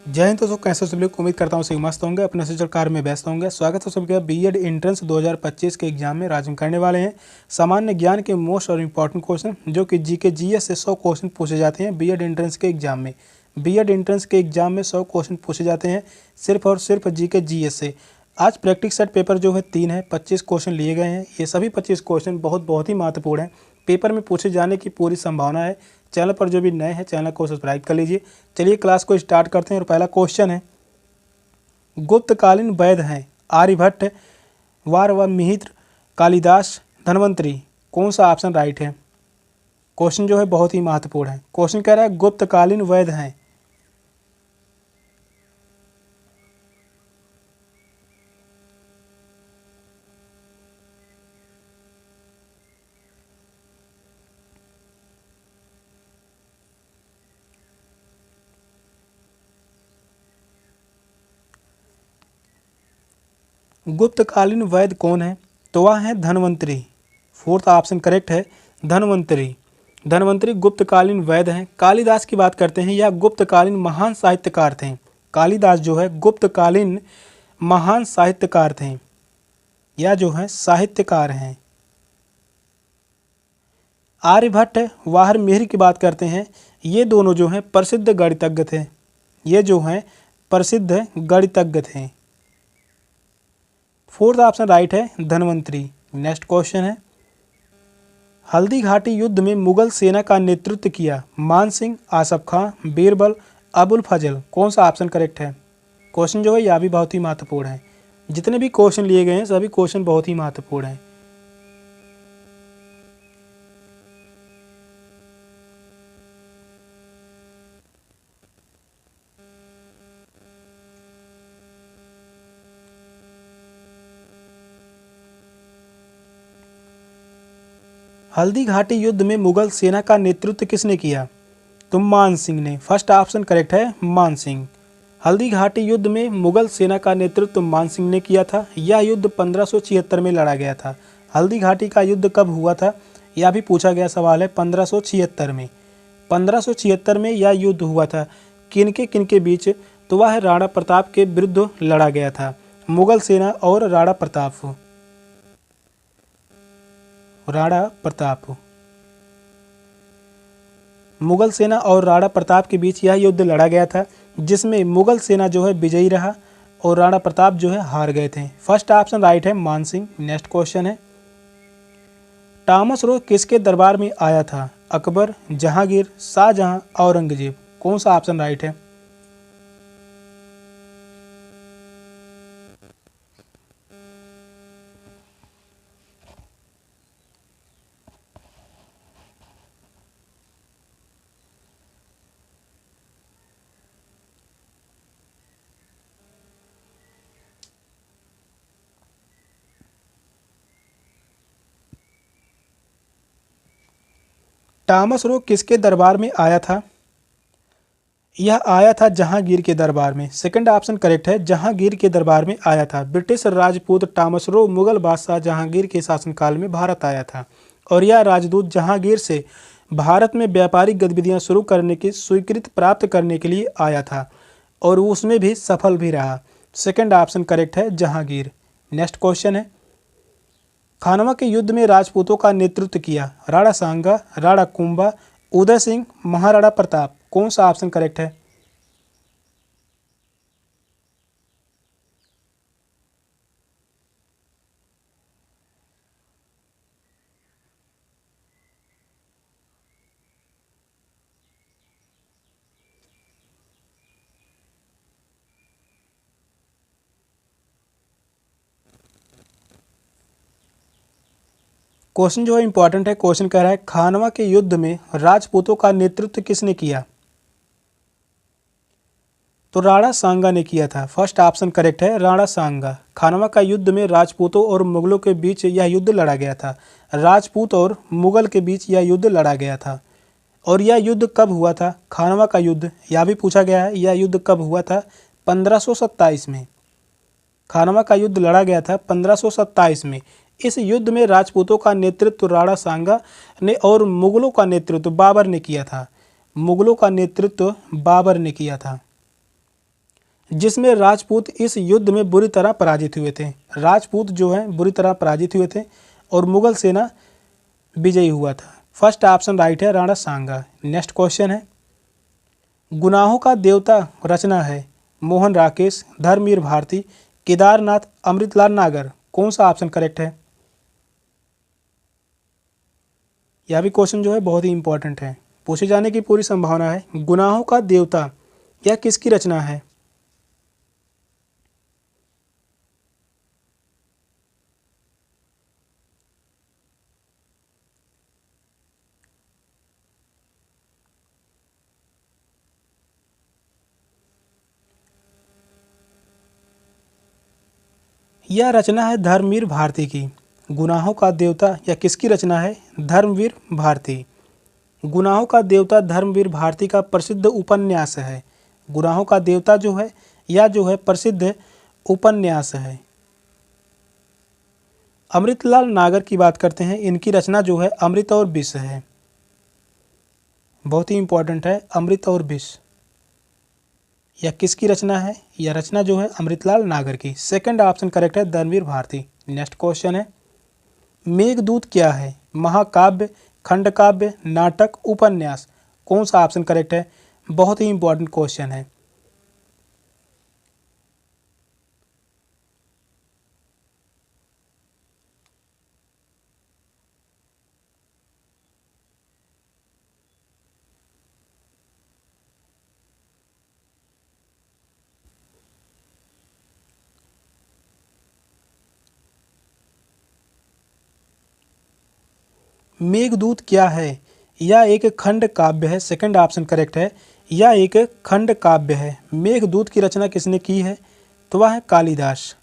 जय हिंद दोस्तों, कैसे हो सभी लोग। उम्मीद करता हूँ सही मस्त होंगे, अपने से कार्य में व्यस्त होंगे। स्वागत है सबका बीएड एंट्रेंस 2025 के एग्जाम में। आज हम करने वाले हैं सामान्य ज्ञान के मोस्ट और इम्पॉर्टेंट क्वेश्चन, जो कि जीके जीएस से 100 क्वेश्चन पूछे जाते हैं बीएड एंट्रेंस के एग्जाम में। बीएड एंट्रेंस के एग्जाम में 100 क्वेश्चन पूछे जाते हैं सिर्फ और सिर्फ जीके जीएस से। आज प्रैक्टिस सेट पेपर जो है 3 है, 25 क्वेश्चन लिए गए हैं। ये सभी 25 क्वेश्चन बहुत ही महत्वपूर्ण हैं, पेपर में पूछे जाने की पूरी संभावना है। चैनल पर जो भी नए हैं चैनल को सब्सक्राइब कर लीजिए। चलिए क्लास को स्टार्ट करते हैं। और पहला क्वेश्चन है, गुप्तकालीन वैद हैं आर्यभट्ट, वारवामिहिर, कालिदास, धन्वंतरी। कौन सा ऑप्शन राइट है। क्वेश्चन जो है बहुत ही महत्वपूर्ण है। क्वेश्चन कह रहा है गुप्तकालीन वैद हैं। गुप्तकालीन वैद कौन है, तो वह है धन्वंतरी। फोर्थ ऑप्शन करेक्ट है, धन्वंतरी। धन्वंतरी गुप्तकालीन वैद हैं। कालिदास की बात करते हैं, यह गुप्तकालीन महान साहित्यकार थे। कालिदास जो है गुप्तकालीन महान साहित्यकार थे, या जो है साहित्यकार हैं। आर्यभट्ट, वारहमिहिर की बात करते हैं, ये दोनों जो हैं प्रसिद्ध गणितज्ञ थे। ये जो हैं प्रसिद्ध गणितज्ञ थे। फोर्थ ऑप्शन राइट है, धन्वंतरी। नेक्स्ट क्वेश्चन है, हल्दी घाटी युद्ध में मुगल सेना का नेतृत्व किया मानसिंह, आसफ खां, बीरबल, अबुल फजल। कौन सा ऑप्शन करेक्ट है। क्वेश्चन जो है यह भी बहुत ही महत्वपूर्ण है। जितने भी क्वेश्चन लिए गए हैं सभी क्वेश्चन बहुत ही महत्वपूर्ण हैं। हल्दी घाटी युद्ध में मुगल सेना का नेतृत्व किसने किया, तो मान सिंह ने। फर्स्ट ऑप्शन करेक्ट है, मान सिंह। हल्दी घाटी युद्ध में मुगल सेना का नेतृत्व मान सिंह ने किया था। यह युद्ध 1576 में लड़ा गया था। हल्दी घाटी का युद्ध कब हुआ था, यह भी पूछा गया सवाल है। 1576 में। 1576 में यह युद्ध हुआ था। किनके बीच, तो वह राणा प्रताप के विरुद्ध लड़ा गया था। मुगल सेना और राणा प्रताप। मुगल सेना और राणा प्रताप के बीच यह युद्ध लड़ा गया था, जिसमें मुगल सेना जो है विजयी रहा और राणा प्रताप जो है हार गए थे। फर्स्ट ऑप्शन राइट है, मान सिंह। नेक्स्ट क्वेश्चन है, टॉमस रो किसके दरबार में आया था, अकबर, जहांगीर, शाहजहां, औरंगजेब। कौन सा ऑप्शन राइट है। टॉमस रो किसके दरबार में आया था, यह आया था जहांगीर के दरबार में। सेकंड ऑप्शन करेक्ट है, जहांगीर के दरबार में आया था। British Rajput Thomas Roe Mughal बादशाह जहांगीर के शासनकाल में भारत आया था, और यह राजदूत जहांगीर से भारत में व्यापारिक गतिविधियां शुरू करने की स्वीकृति प्राप्त करने के लिए आया था, और उसमें भी सफल भी रहा। सेकंड ऑप्शन करेक्ट है, जहांगीर। नेक्स्ट क्वेश्चन है, खानवा के युद्ध में राजपूतों का नेतृत्व किया राणा सांगा, राणा कुंभा, उदय सिंह, महाराणा प्रताप। कौन सा ऑप्शन करेक्ट है। क्वेश्चन जो है इंपॉर्टेंट है। क्वेश्चन कह रहा है, खानवा के युद्ध में राजपूतों का नेतृत्व किसने किया, तो राणा सांगा ने किया था। फर्स्ट ऑप्शन करेक्ट है, राणा सांगा। खानवा का युद्ध में राजपूतों और मुगलों के बीच यह युद्ध लड़ा गया था। राजपूत और मुगल के बीच यह युद्ध लड़ा गया था। और यह युद्ध कब हुआ था, खानवा का युद्ध, यह भी पूछा गया है, यह युद्ध कब हुआ था, 1527 में। खानवा का युद्ध लड़ा गया था 1527 में। इस युद्ध में राजपूतों का नेतृत्व राणा सांगा ने और मुगलों का नेतृत्व बाबर ने किया था। मुगलों का नेतृत्व बाबर ने किया था। जिसमें राजपूत इस युद्ध में बुरी तरह पराजित हुए थे। राजपूत जो हैं बुरी तरह पराजित हुए थे और मुगल सेना विजयी हुआ था। फर्स्ट ऑप्शन राइट है, राणा सांगा। नेक्स्ट क्वेश्चन है, गुनाहों का देवता रचना है मोहन राकेश, धर्मवीर भारती, केदारनाथ, अमृतलाल नागर। कौन सा ऑप्शन करेक्ट है? यह भी क्वेश्चन जो है बहुत ही इंपॉर्टेंट है, पूछे जाने की पूरी संभावना है। गुनाहों का देवता यह किसकी रचना है? यह रचना है धर्मवीर भारती की। गुनाहों का देवता यह किसकी रचना है? धर्मवीर भारती। गुनाहों का देवता धर्मवीर भारती का प्रसिद्ध उपन्यास है। गुनाहों का देवता जो है यह जो है प्रसिद्ध उपन्यास है। अमृतलाल नागर की बात करते हैं, इनकी रचना जो है अमृत और विष है। बहुत ही इंपॉर्टेंट है, अमृत और विष यह किसकी रचना है? यह रचना जो है अमृतलाल नागर की। सेकंड ऑप्शन करेक्ट है, धर्मवीर भारती। नेक्स्ट क्वेश्चन है, मेघदूत क्या है? महाकाव्य, खंडकाव्य, नाटक, उपन्यास। कौन सा ऑप्शन करेक्ट है? बहुत ही इंपॉर्टेंट क्वेश्चन है। मेघदूत क्या है? यह एक खंड काव्य है। सेकंड ऑप्शन करेक्ट है, यह एक खंड काव्य है। मेघदूत की रचना किसने की है? तो वह है कालिदास।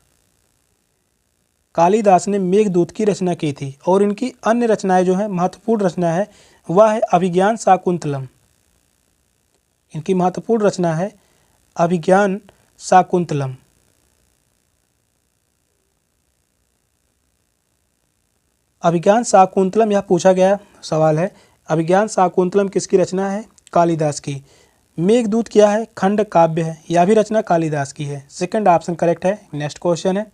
कालिदास ने मेघदूत की रचना की थी और इनकी अन्य रचनाएं जो है महत्वपूर्ण रचना है वह है अभिज्ञान शाकुंतलम। इनकी महत्वपूर्ण रचना है अभिज्ञान शाकुंतलम। अभिज्ञान शाकुंतलम यह पूछा गया सवाल है। अभिज्ञान शाकुंतलम किसकी रचना है? कालिदास की। मेघदूत क्या है? खंड काव्य है, यह भी रचना कालिदास की है। सेकंड ऑप्शन करेक्ट है। नेक्स्ट क्वेश्चन है,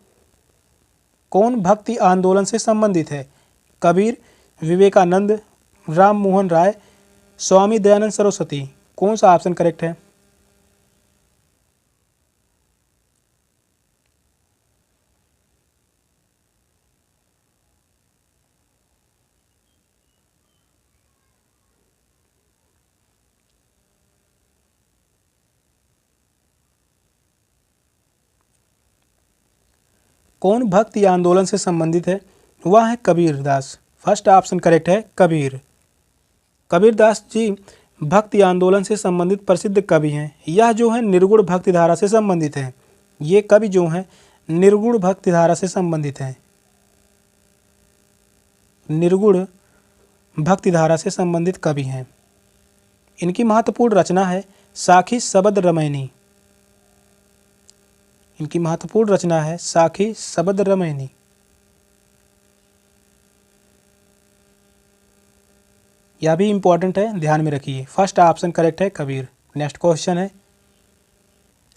कौन भक्ति आंदोलन से संबंधित है? कबीर, विवेकानंद, राम मोहन राय, स्वामी दयानंद सरस्वती। कौन सा ऑप्शन करेक्ट है? कौन भक्ति आंदोलन से संबंधित है? वह है कबीरदास। फर्स्ट ऑप्शन करेक्ट है, कबीर। कबीरदास जी भक्ति आंदोलन से संबंधित प्रसिद्ध कवि हैं। यह जो है निर्गुण भक्ति धारा से संबंधित है। ये कवि जो हैं निर्गुण भक्ति धारा से संबंधित हैं। निर्गुण भक्ति धारा से संबंधित कवि हैं। इनकी महत्वपूर्ण रचना है साखी शबद रमैनी। इनकी महत्वपूर्ण रचना है साखी शबद रमैनी। यह भी इंपॉर्टेंट है, ध्यान में रखिए। फर्स्ट ऑप्शन करेक्ट है, कबीर। नेक्स्ट क्वेश्चन है,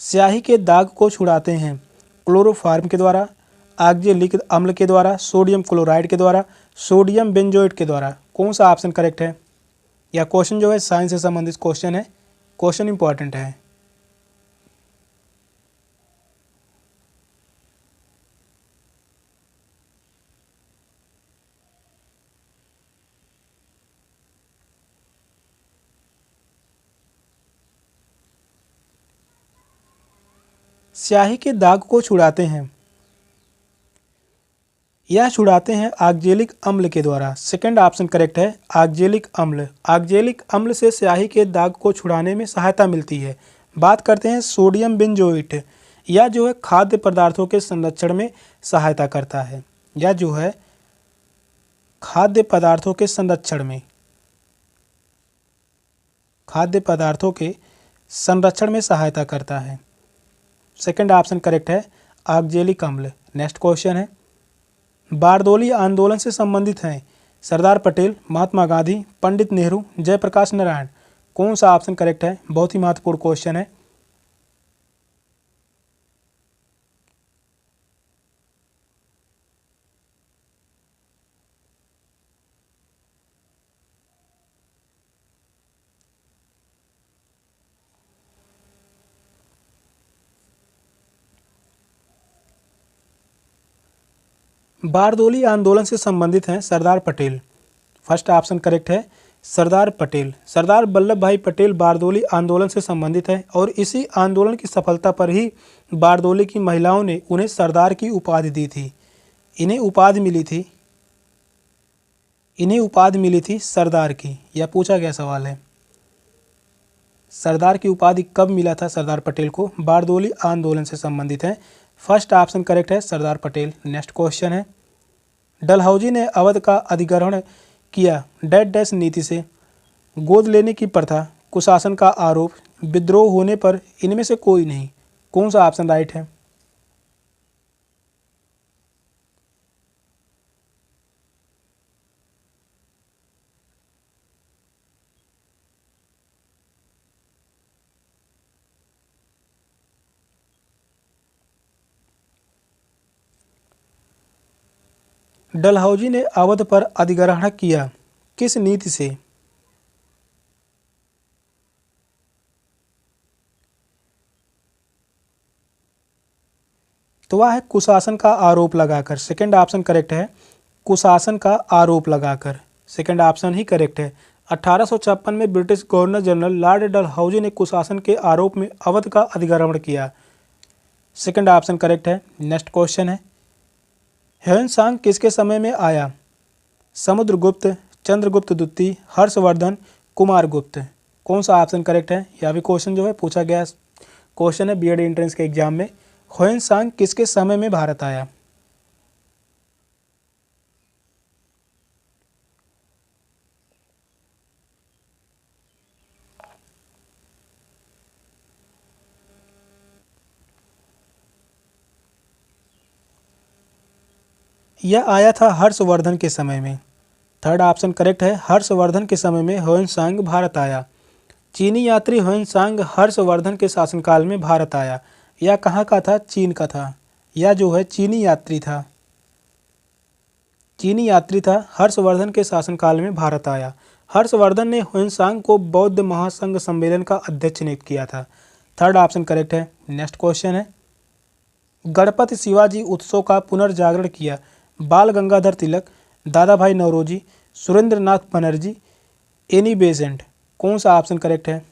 स्याही के दाग को छुड़ाते हैं क्लोरोफार्म के द्वारा, ऑक्जेलिक अम्ल के द्वारा, सोडियम क्लोराइड के द्वारा, सोडियम बेंजोएट के द्वारा। कौन सा ऑप्शन करेक्ट है? यह क्वेश्चन जो है साइंस से संबंधित क्वेश्चन है, क्वेश्चन इंपॉर्टेंट है। स्याही के दाग को छुड़ाते हैं, यह छुड़ाते हैं ऑक्जेलिक अम्ल के द्वारा। सेकंड ऑप्शन करेक्ट है, ऑक्जेलिक अम्ल। ऑक्जेलिक अम्ल से स्याही के दाग को छुड़ाने में सहायता मिलती है। बात करते हैं सोडियम बेंजोएट। यह जो है खाद्य पदार्थों के संरक्षण में सहायता करता है। यह जो है खाद्य पदार्थों के संरक्षण में, खाद्य पदार्थों के संरक्षण में सहायता करता है। सेकंड ऑप्शन करेक्ट है, ऑक्जेलिक अम्ल। नेक्स्ट क्वेश्चन है, बारदोली आंदोलन से संबंधित हैं सरदार पटेल, महात्मा गांधी, पंडित नेहरू, जयप्रकाश नारायण। कौन सा ऑप्शन करेक्ट है? बहुत ही महत्वपूर्ण क्वेश्चन है। बारदोली आंदोलन से संबंधित हैं Sardar Patel. First option correct है, सरदार पटेल। सरदार वल्लभ भाई पटेल बारदोली आंदोलन से संबंधित है और इसी आंदोलन की सफलता पर ही बारदोली की महिलाओं ने उन्हें सरदार की उपाधि दी थी। इन्हें उपाधि मिली थी सरदार की। यह पूछा गया सवाल है। सरदार की उपाधि कब मिला था सरदार पटेल को? बारदोली आंदोलन से संबंधित है। फर्स्ट ऑप्शन करेक्ट है, सरदार पटेल। नेक्स्ट क्वेश्चन है, डलहौजी ने अवध का अधिग्रहण किया डैश डैश नीति से। गोद लेने की प्रथा, कुशासन का आरोप, विद्रोह होने पर इनमें से कोई नहीं। कौन सा ऑप्शन राइट है? डलहौजी ने अवध पर अधिग्रहण किया किस नीति से? तो वह है कुशासन का आरोप लगाकर। सेकंड ऑप्शन करेक्ट है, कुशासन का आरोप लगाकर। सेकंड ऑप्शन ही करेक्ट है। 1856 में British governor general Lord Dalhousie ने कुशासन के आरोप में अवध का अधिग्रहण किया। सेकंड ऑप्शन करेक्ट है। नेक्स्ट क्वेश्चन है, ह्वेनसांग किसके समय में आया? समुद्रगुप्त, चंद्रगुप्त द्वितीय, हर्षवर्धन, कुमारगुप्त। कौन सा ऑप्शन करेक्ट है? यह भी क्वेश्चन जो है पूछा गया क्वेश्चन है बीएड एंट्रेंस के एग्जाम में। ह्वेनसांग किसके समय में भारत आया? यह आया था हर्षवर्धन के समय में। थर्ड ऑप्शन करेक्ट है, हर्षवर्धन के समय में ह्वेनसांग भारत आया। चीनी यात्री ह्वेनसांग हर्षवर्धन के शासनकाल में भारत आया। यह कहाँ का था? चीन का था। यह जो है चीनी यात्री था। हर्षवर्धन के शासनकाल में भारत आया। हर्षवर्धन ने ह्वेनसांग को बौद्ध महासंघ सम्मेलन का अध्यक्ष नियुक्त किया था। थर्ड ऑप्शन करेक्ट है। नेक्स्ट क्वेश्चन है, गणपति शिवाजी उत्सव का पुनर्जागरण किया बाल गंगाधर तिलक, दादा भाई नौरोजी, सुरेंद्र नाथ बनर्जी, एनी बेसेंट। कौन सा ऑप्शन करेक्ट है?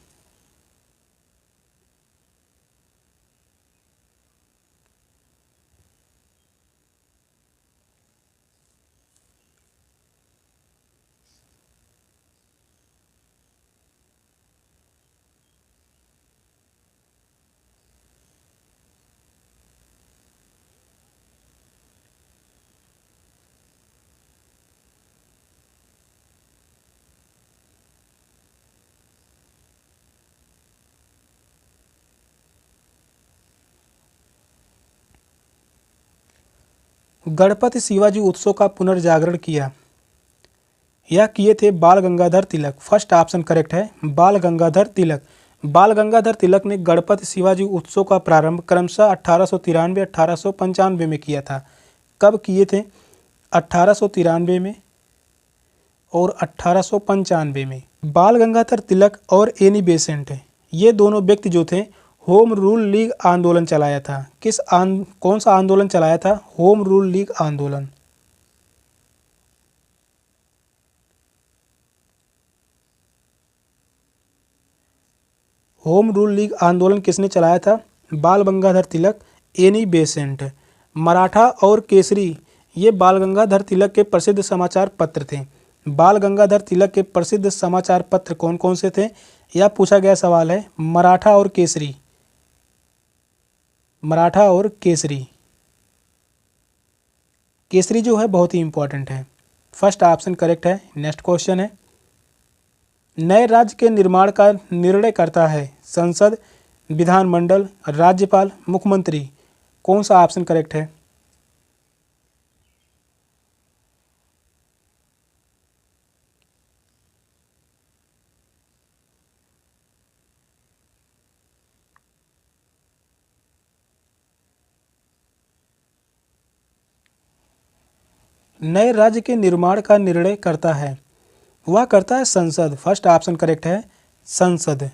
गणपति शिवाजी उत्सव का पुनर्जागरण किया, यह किए थे बाल Gangadhar Tilak. First option correct है, बाल गंगाधर तिलक। बाल गंगाधर तिलक ने गणपति शिवाजी उत्सव का प्रारंभ क्रमशः 1893 1895 में किया था। कब किए थे? 1893 में और 1895 में। बाल गंगाधर तिलक और एनी बेसेंट ये दोनों व्यक्ति जो थे होम रूल लीग आंदोलन चलाया था। कौन सा आंदोलन चलाया था? होम रूल लीग आंदोलन। होम रूल लीग आंदोलन किसने चलाया था? बाल गंगाधर तिलक, एनी बेसेंट। मराठा और केसरी ये बाल गंगाधर तिलक के प्रसिद्ध समाचार पत्र थे। बाल गंगाधर तिलक के प्रसिद्ध समाचार पत्र कौन कौन से थे? यह पूछा गया सवाल है। मराठा और केसरी। केसरी जो है बहुत ही इंपॉर्टेंट है। फर्स्ट ऑप्शन करेक्ट है। नेक्स्ट क्वेश्चन है, नए राज्य के निर्माण का निर्णय करता है संसद, विधानमंडल, राज्यपाल, मुख्यमंत्री। कौन सा ऑप्शन करेक्ट है? नए राज्य के निर्माण का निर्णय करता है, वह करता है संसद। फर्स्ट ऑप्शन करेक्ट है, संसद।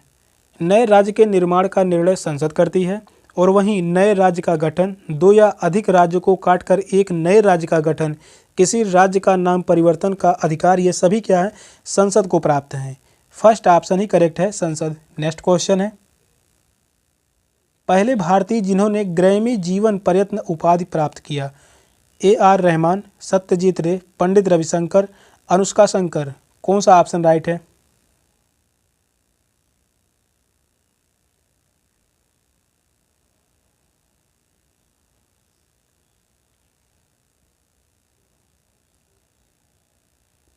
नए राज्य के निर्माण का निर्णय संसद करती है और वहीं नए राज्य का गठन, दो या अधिक राज्यों को काटकर एक नए राज्य का गठन, किसी राज्य का नाम परिवर्तन का अधिकार, ये सभी क्या है, संसद को प्राप्त है। फर्स्ट ऑप्शन ही करेक्ट है, संसद। नेक्स्ट क्वेश्चन है, पहले भारतीय जिन्होंने ग्रैमी जीवन पर्यटन उपाधि प्राप्त किया। AR रहमान, सत्यजीत रे, पंडित रविशंकर, अनुष्का शंकर। कौन सा ऑप्शन राइट है?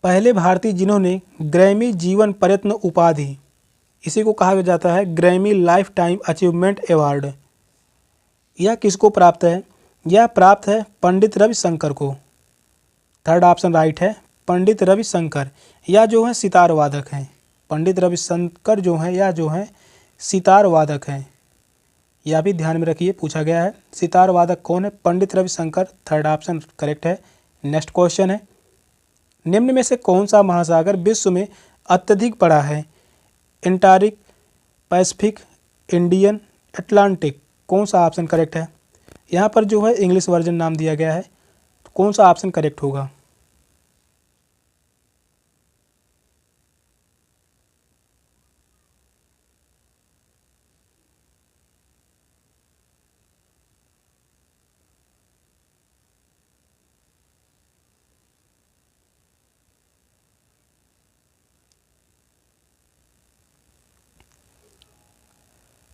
पहले भारतीय जिन्होंने ग्रैमी जीवन पर्यटन उपाधि, इसी को कहा जाता है Grammy life time achievement award, यह किसको प्राप्त है? यह प्राप्त है पंडित रविशंकर को। थर्ड ऑप्शन राइट है, पंडित रविशंकर। यह जो है सितार वादक हैं। पंडित रविशंकर जो हैं, यह जो हैं सितार वादक हैं। यह भी ध्यान में रखिए, पूछा गया है। सितार वादक कौन है? Pandit Ravishankar. Third option correct है। नेक्स्ट क्वेश्चन है, निम्न में से कौन सा महासागर विश्व में अत्यधिक बड़ा है? Antarctic, Pacific, Indian, Atlantic. कौन सा ऑप्शन करेक्ट है? यहाँ पर जो है इंग्लिश वर्जन नाम दिया गया है, तो कौन सा ऑप्शन करेक्ट होगा?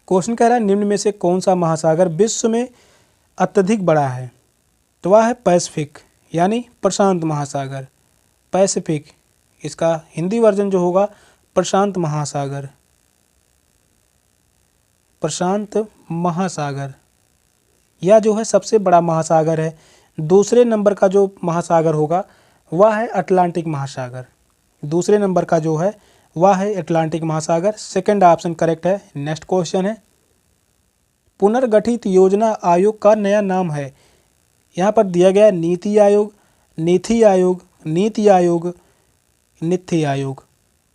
क्वेश्चन कह रहा है निम्न में से कौन सा महासागर विश्व में अत्यधिक बड़ा है? तो वह है पैसिफिक, यानी प्रशांत महासागर। पैसिफिक, इसका हिंदी वर्जन जो होगा प्रशांत महासागर। प्रशांत महासागर, यह जो है सबसे बड़ा महासागर है। दूसरे नंबर का जो महासागर होगा वह है अटलांटिक महासागर। दूसरे नंबर का जो है वह है अटलांटिक महासागर। सेकंड ऑप्शन करेक्ट है। नेक्स्ट क्वेश्चन है, पुनर्गठित योजना आयोग का नया नाम है। यहाँ पर दिया गया है नीति आयोग, नीति आयोग, नीति आयोग, नीति आयोग।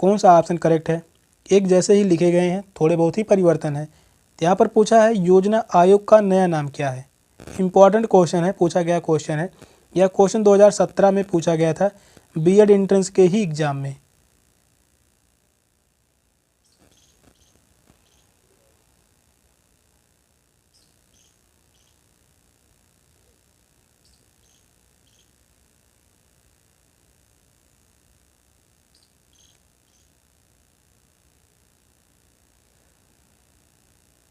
कौन सा ऑप्शन करेक्ट है? एक जैसे ही लिखे गए हैं, थोड़े बहुत ही परिवर्तन है। यहाँ पर पूछा है योजना आयोग का नया नाम क्या है। इंपॉर्टेंट क्वेश्चन है, पूछा गया क्वेश्चन है। यह क्वेश्चन 2017 में पूछा गया था बीएड एंट्रेंस के ही एग्जाम में।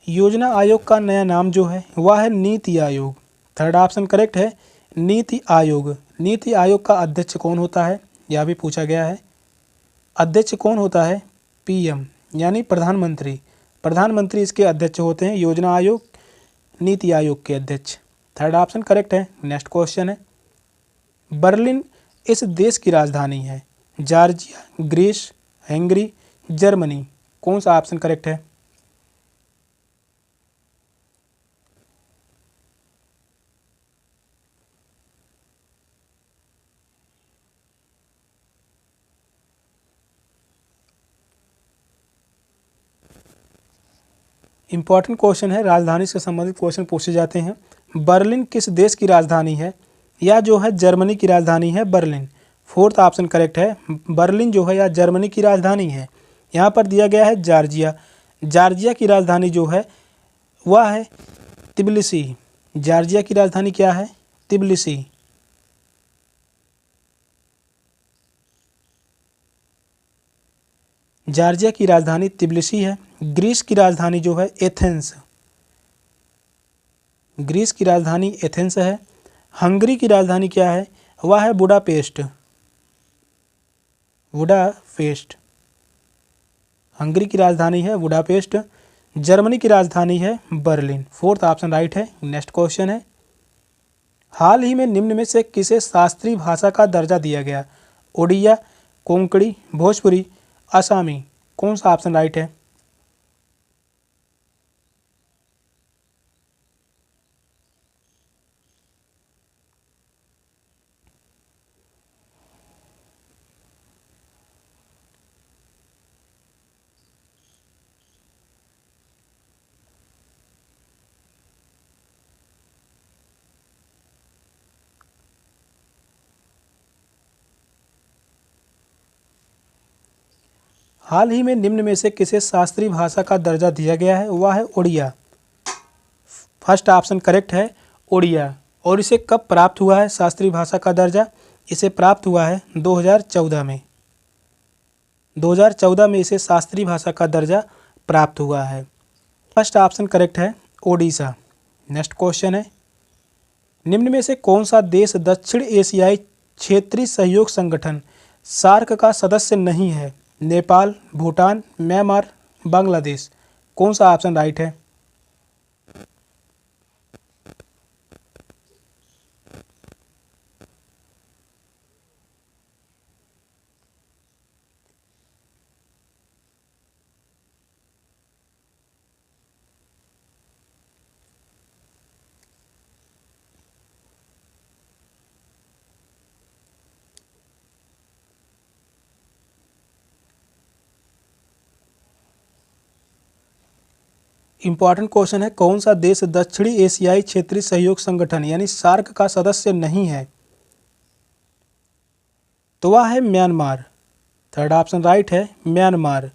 योजना आयोग का नया नाम जो है वह है NITI Aayog. Third option correct है, नीति आयोग। नीति आयोग का अध्यक्ष कौन होता है, यह भी पूछा गया है। अध्यक्ष कौन होता है? पीएम, यानी प्रधानमंत्री। प्रधानमंत्री इसके अध्यक्ष होते हैं, योजना आयोग, नीति आयोग के अध्यक्ष। थर्ड ऑप्शन करेक्ट है। नेक्स्ट क्वेश्चन है, बर्लिन इस देश की राजधानी है। Georgia, Greece, Hungary, Germany. कौन सा ऑप्शन करेक्ट है? इंपॉर्टेंट क्वेश्चन है, राजधानी से संबंधित क्वेश्चन पूछे जाते हैं। बर्लिन किस देश की राजधानी है? या जो है जर्मनी की राजधानी है बर्लिन। फोर्थ ऑप्शन करेक्ट है, बर्लिन जो है या जर्मनी की राजधानी है। यहाँ पर दिया गया है जॉर्जिया। जॉर्जिया की राजधानी जो है वह है तिबिलिसी। जॉर्जिया की राजधानी क्या है? तिबिलिसी। जॉर्जिया की राजधानी तिबिलिसी है। ग्रीस की राजधानी जो है एथेंस। ग्रीस की राजधानी एथेंस है। हंगरी की राजधानी क्या है? वह है बुडापेस्ट। बुडापेस्ट, हंगरी की राजधानी है बुडापेस्ट। जर्मनी की राजधानी है बर्लिन। फोर्थ ऑप्शन राइट है। नेक्स्ट क्वेश्चन है, हाल ही में निम्न में से किसे शास्त्रीय भाषा का दर्जा दिया गया? ओडिया, कोंकणी, भोजपुरी, आसामी। कौन सा ऑप्शन राइट है? हाल ही में निम्न में से किसे शास्त्रीय भाषा का दर्जा दिया गया है? वह है उड़िया। फर्स्ट ऑप्शन करेक्ट है, उड़िया। और इसे कब प्राप्त हुआ है शास्त्रीय भाषा का दर्जा? इसे प्राप्त हुआ है 2014 में। 2014 में इसे शास्त्रीय भाषा का दर्जा प्राप्त हुआ है। फर्स्ट ऑप्शन करेक्ट है, ओडिशा। नेक्स्ट क्वेश्चन है, निम्न में से कौन सा देश दक्षिण एशियाई क्षेत्रीय सहयोग संगठन सार्क का सदस्य नहीं है? नेपाल, भूटान, म्यांमार, बांग्लादेश। कौन सा ऑप्शन राइट है? इंपॉर्टेंट क्वेश्चन है, कौन सा देश दक्षिणी एशियाई क्षेत्रीय सहयोग संगठन यानी सार्क का सदस्य नहीं है? तो वह है म्यांमार। थर्ड ऑप्शन राइट है, म्यांमार।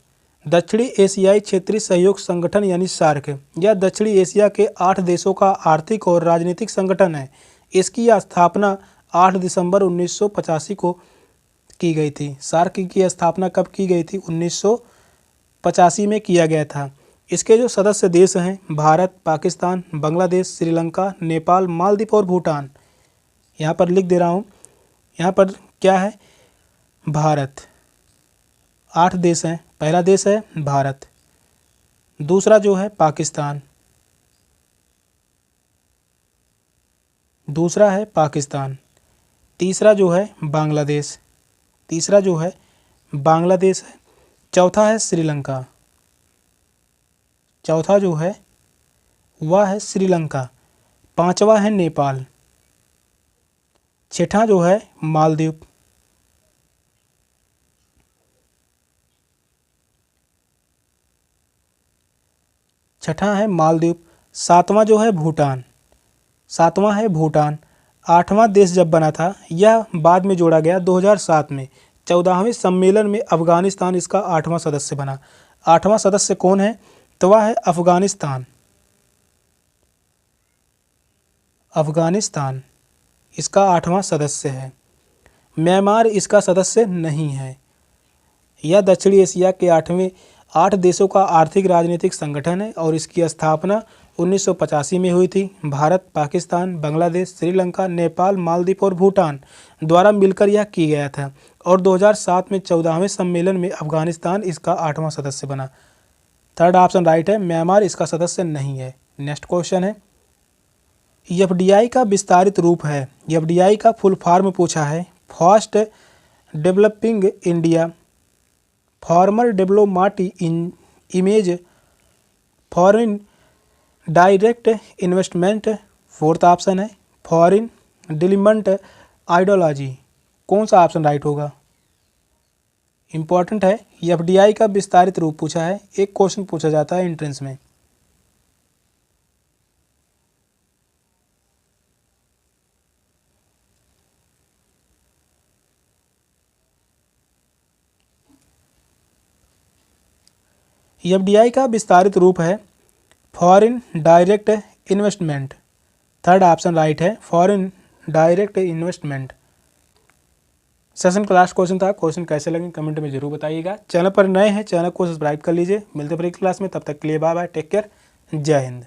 दक्षिणी एशियाई क्षेत्रीय सहयोग संगठन यानी सार्क यह दक्षिणी एशिया के 8 देशों का आर्थिक और राजनीतिक संगठन है। इसकी स्थापना 8 दिसंबर 1985 को की गई थी। सार्क की स्थापना कब की गई थी? 1985 में किया गया था। इसके जो सदस्य देश हैं, भारत, पाकिस्तान, बांग्लादेश, श्रीलंका, नेपाल, मालदीव और भूटान। यहाँ पर लिख दे रहा हूँ, यहाँ पर क्या है? भारत। 8 देश हैं। पहला देश है भारत, दूसरा जो है पाकिस्तान, दूसरा है पाकिस्तान, तीसरा जो है बांग्लादेश, तीसरा जो है बांग्लादेश है, चौथा है श्रीलंका, चौथा जो है वह है श्रीलंका, पांचवा है नेपाल, छठा जो है मालदीव, छठा है मालदीव, सातवां जो है भूटान, सातवां है भूटान। आठवां देश जब बना था यह बाद में जोड़ा गया 2007 में। 14वें सम्मेलन में अफगानिस्तान इसका 8वां सदस्य बना। 8वां सदस्य कौन है? तो वह है अफगानिस्तान। अफगानिस्तान इसका 8वां सदस्य है। म्यांमार इसका सदस्य नहीं है। यह दक्षिणी एशिया के 8 देशों का आर्थिक राजनीतिक संगठन है और इसकी स्थापना 1985 में हुई थी। भारत, पाकिस्तान, बांग्लादेश, श्रीलंका, नेपाल, मालदीव और भूटान द्वारा मिलकर यह किया गया था और 2007 में 14वें सम्मेलन में अफगानिस्तान इसका 8वां सदस्य बना। थर्ड ऑप्शन राइट है, म्यांमार इसका सदस्य नहीं है। नेक्स्ट क्वेश्चन है, एफडीआई का विस्तारित रूप है। एफडीआई का फुल फॉर्म पूछा है, fast developing India, farmer diplomatic image, foreign direct investment, fourth option है फॉरेन डिलीमेंट आइडियोलॉजी। कौन सा ऑप्शन राइट होगा? इंपॉर्टेंट है, एफडीआई का विस्तारित रूप पूछा है। एक क्वेश्चन पूछा जाता है एंट्रेंस में। एफडीआई का विस्तारित रूप है foreign direct investment. Third option right है, फॉरेन डायरेक्ट इन्वेस्टमेंट। सेशन का लास्ट क्वेश्चन था। क्वेश्चन कैसे लगे कमेंट में जरूर बताइएगा। चैनल पर नए हैं, चैनल को सब्सक्राइब कर लीजिए। मिलते हैं अगली क्लास में, तब तक के लिए बाय बाय, टेक केयर, जय हिंद।